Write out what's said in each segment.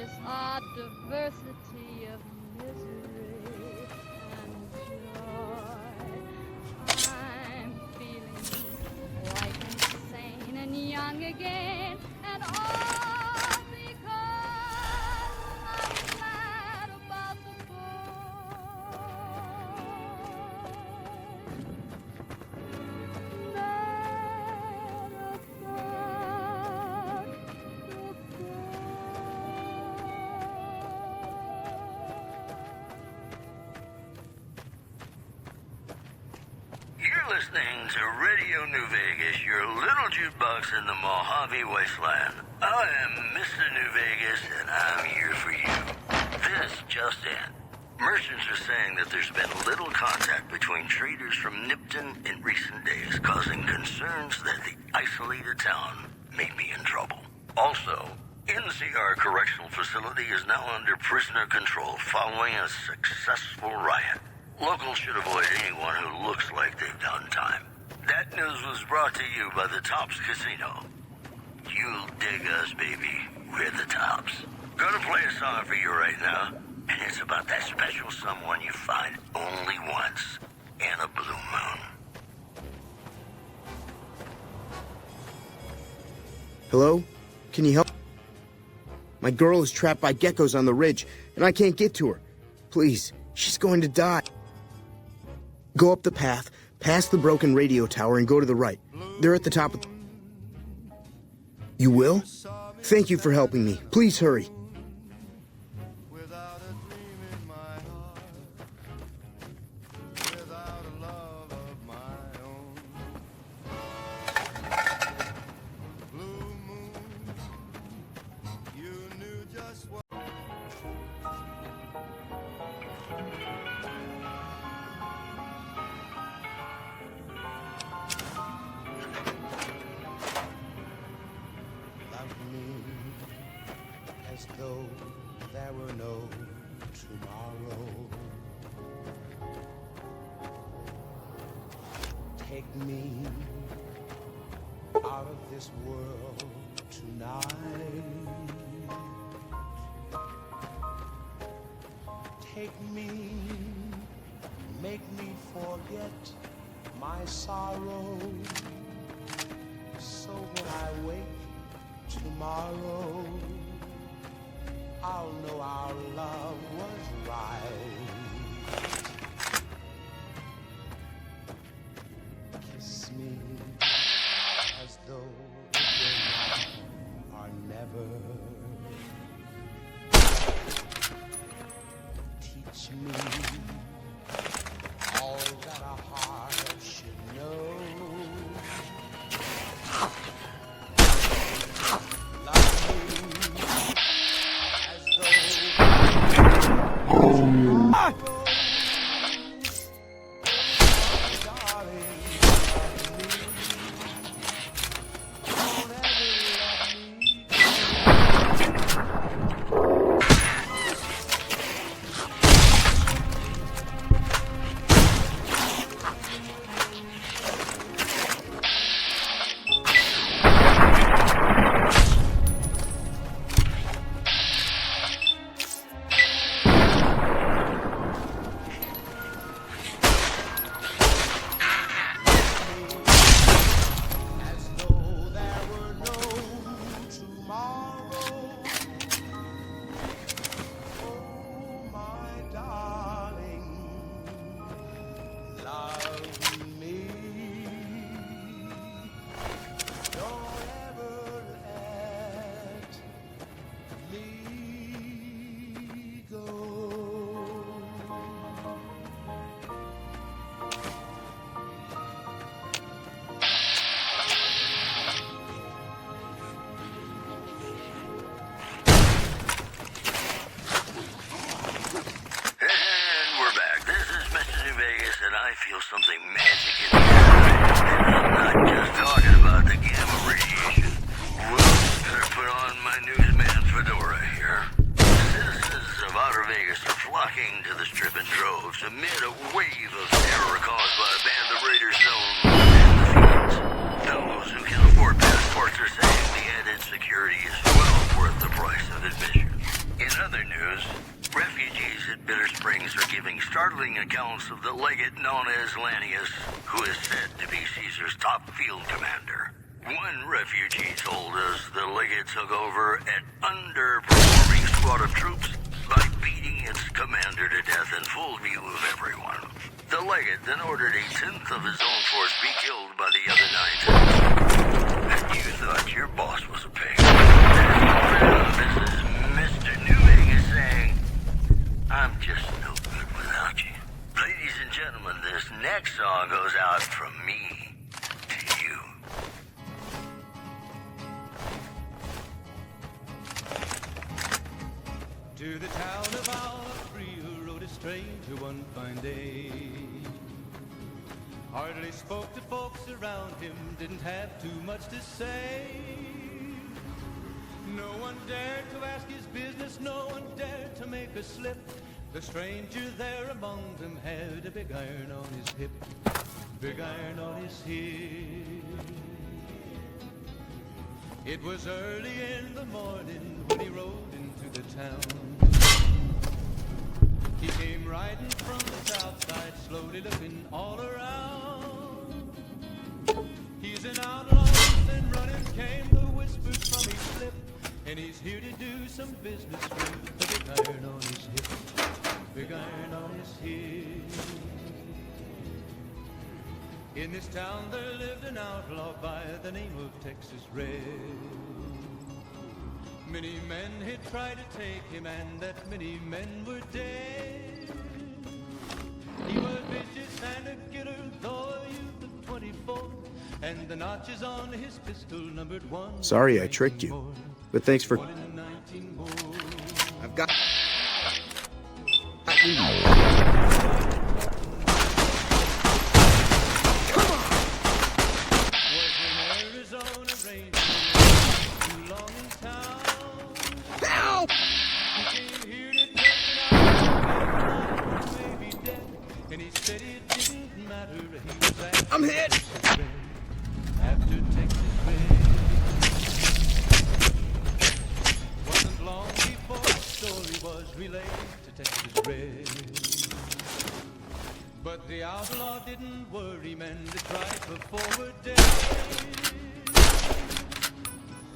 this odd diversity of misery and joy. I'm feeling quite insane and young again, and all because I'm mad about the You're listening to Radio New Vegas, your little jukebox in the Mojave Wasteland. I am Mr. New Vegas, and I'm here for you. This just in. Merchants are saying that there's been little contact between traders from Nipton in recent days, causing concerns that the isolated town may be in trouble. Also, NCR Correctional Facility is now under prisoner control following a successful riot. Locals should avoid anyone who looks like they've done time. That news was brought to you by the Tops Casino. You'll dig us, baby. We're the Tops. Gonna play a song for you right now, and it's about that special someone you find only once in a blue moon. Hello? Can you help? My girl is trapped by geckos on the ridge, and I can't get to her. Please, she's going to die. Go up the path, past the broken radio tower, and go to the right. They're at the top of... You will? Thank you for helping me. Please hurry. As though there were no tomorrow. Take me out of this world tonight. Take me, make me forget my sorrow. So when I wake tomorrow, I'll know our love was right. Kiss me as though the day are never. Teach me all that a heart should know. I feel something magic in the air. And I'm not just talking about the gamma radiation. Well, better put on my newsman fedora here. Citizens of Outer Vegas are flocking to the strip in droves amid a wave of terror caused by a band of raiders known as the Fiends. Those who can afford passports are saying the added security is well worth the price of admission. In startling accounts of the legate known as Lannius, who is said to be Caesar's top field commander. One refugee told us the legate took over an underperforming squad of troops by beating its commander to death in full view of everyone. The legate then ordered a tenth of his own force be killed by the other 9/10. And you thought your boss was a pig. This is Mr. New Vegas saying, I'm just no good without you. Ladies and gentlemen, this next song goes out from me to you. To the town of Alfree rode a stranger one fine day. Hardly spoke to folks around him, didn't have too much to say. No one dared to ask his business, no one dared to make a slip. The stranger there among them had a big iron on his hip, big iron on his hip. It was early in the morning when he rode into the town. He came riding from the south side, slowly looking all around. He's an outlaw, and running came the whispers from his lip. And he's here to do some business with the big iron on his hip, big iron on his hip. In this town there lived an outlaw by the name of Texas Red. Many men had tried to take him, and that many men were dead. He was vicious and a killer, though a youth of 24, and the notches on his pistol numbered 1. Sorry I tricked you, but thanks for... I've got... I'm hit! After Texas Red. Wasn't long before the story was relayed to Texas Red. But the outlaw didn't worry men to try for forward days.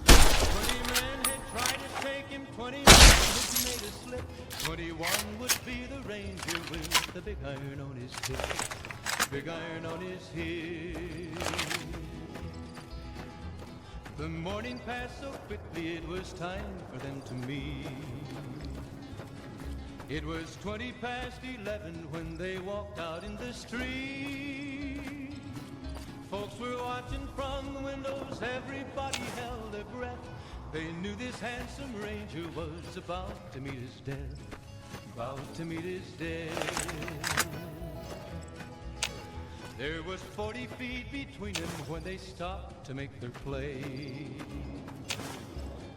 20 men had tried to take him, 20 men had made a slip. 21 would be the ranger with the big iron on his hip, big iron on his hip. The morning passed so quickly it was time for them to meet. It was 20 past 11 when they walked out in the street. Folks were watching from the windows, everybody held their breath. They knew this handsome ranger was about to meet his death, about to meet his death. There was 40 feet between them when they stopped to make their play.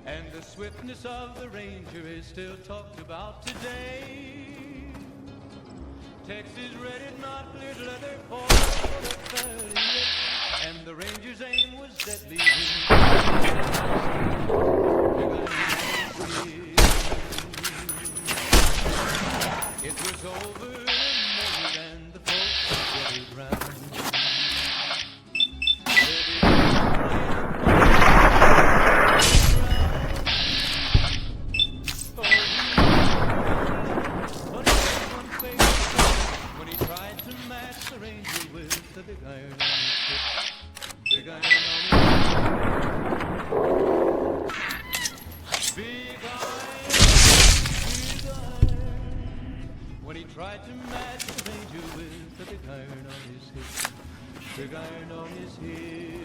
And the swiftness of the ranger is still talked about today. Texas Red had not cleared leather for the fairly lit, and the ranger's aim was deadly. It was over in a moment, and the folks gathered round. When he tried to match the ranger with the big iron on his hip, big iron on his hip, big iron. When he tried to match the ranger with the big iron on his hip, big iron on his hip.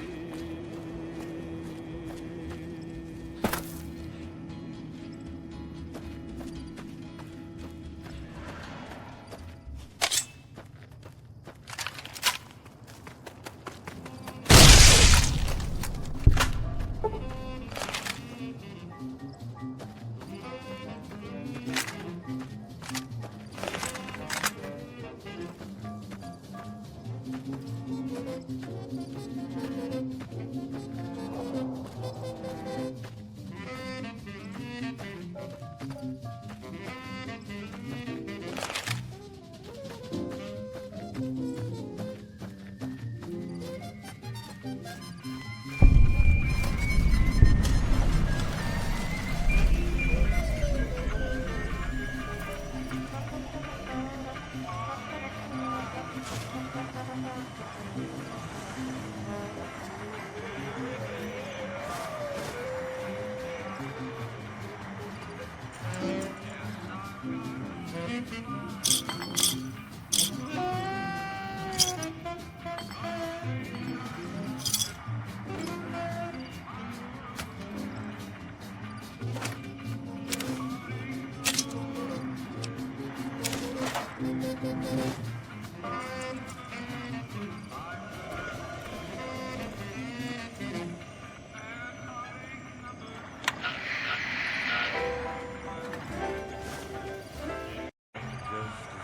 Just as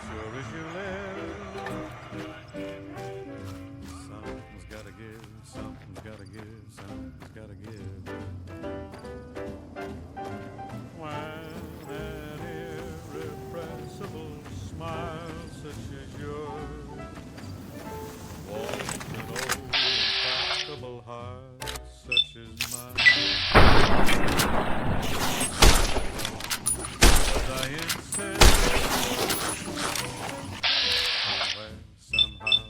sure as you live, something's gotta give, something's gotta give, something's gotta give. When an irrepressible smile such as yours warms an old implacable heart such as mine, as I insist, when somehow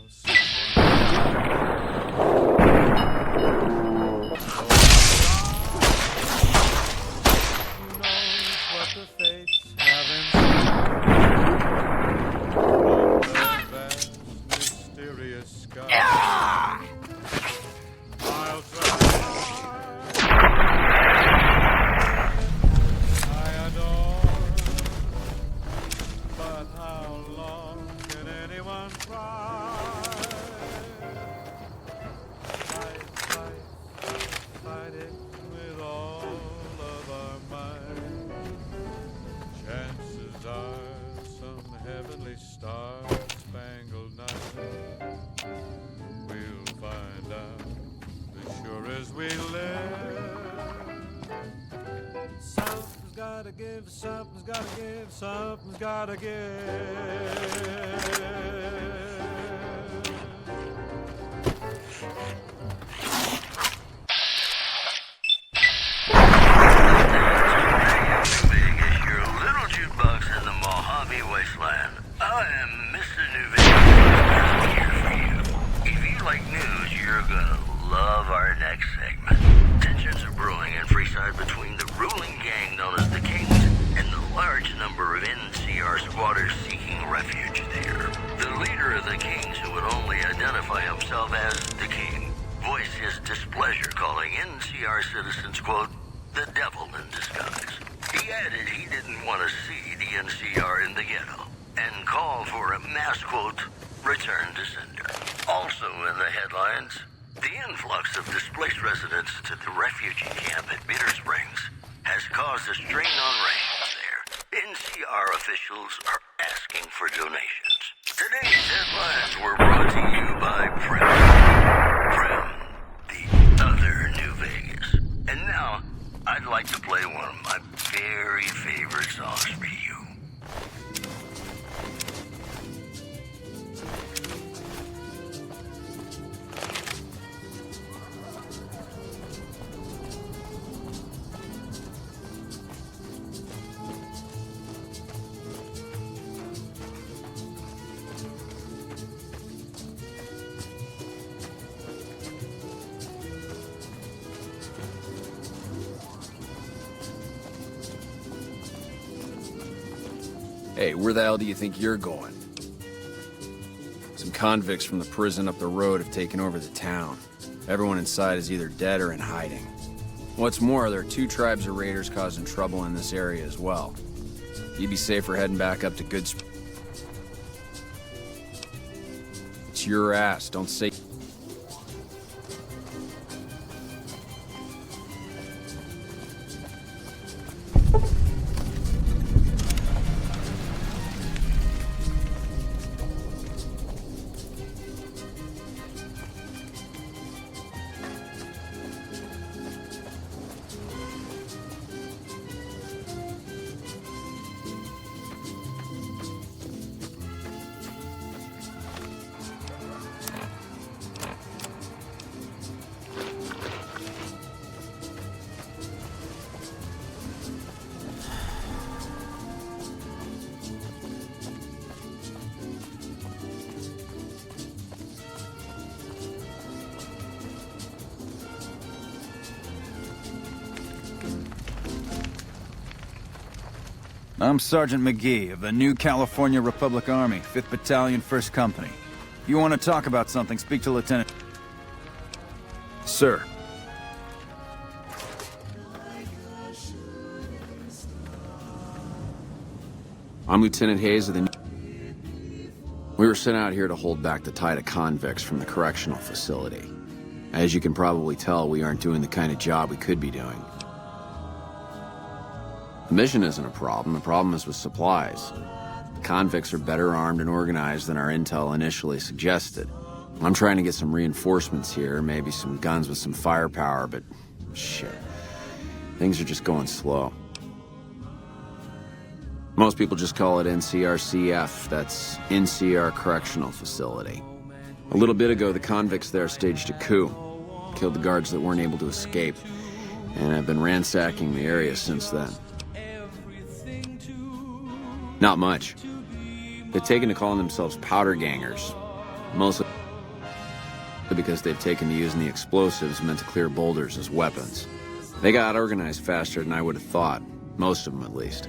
who knows what the fates have in store from that vast mysterious sky. I'll try. I adore, but how long can anyone try? Fight it with all of our might. Chances are some heavenly star-spangled night we'll find out as sure as we live. Something's gotta give, something's gotta give, something's gotta give. Big is your little jukebox in the Mojave Wasteland. I am Mr. New Vegas. I'm here for you. If you like news, you're gonna love our next segment. Tensions are brewing in Freeside between the ruling gang known as the Kings and the large number of NCR squatters seeking refuge there. The leader of the Kings, who would only identify himself as the King, voiced his displeasure, calling NCR citizens, quote, the devil in disguise. He added he didn't want to see the NCR in the ghetto and called for a mass, quote, return to sender. Also in the headlines, the influx of displaced residents to the refugee camp at Goodsprings has caused a strain on range there. NCR officials are asking for donations. Today's headlines were brought to you by Primm. Primm, the other New Vegas. And now, I'd like to play one of my very favorite songs for you. Hey, where the hell do you think you're going? Some convicts from the prison up the road have taken over the town. Everyone inside is either dead or in hiding. What's more, there are 2 tribes of raiders causing trouble in this area as well. You'd be safer heading back up to Goodsprings. It's your ass, don't say... I'm Sergeant McGee of the New California Republic Army, 5th Battalion, 1st Company. If you want to talk about something, speak to Lieutenant... Sir. I'm Lieutenant Hayes of the... We were sent out here to hold back the tide of convicts from the correctional facility. As you can probably tell, we aren't doing the kind of job we could be doing. The mission isn't a problem. The problem is with supplies. The convicts are better armed and organized than our intel initially suggested. I'm trying to get some reinforcements here, maybe some guns with some firepower, but shit. Things are just going slow. Most people just call it NCRCF. That's NCR Correctional Facility. A little bit ago, the convicts there staged a coup. Killed the guards that weren't able to escape. And I've been ransacking the area since then. Not much. They've taken to calling themselves powder gangers. Mostly because they've taken to using the explosives meant to clear boulders as weapons. They got organized faster than I would have thought. Most of them, at least.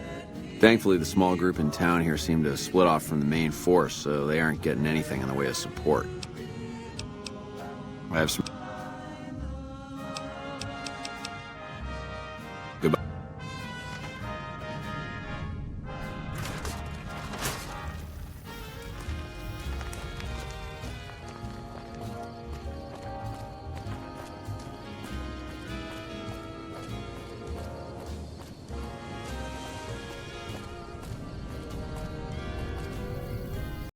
Thankfully, the small group in town here seem to have split off from the main force, so they aren't getting anything in the way of support. I have some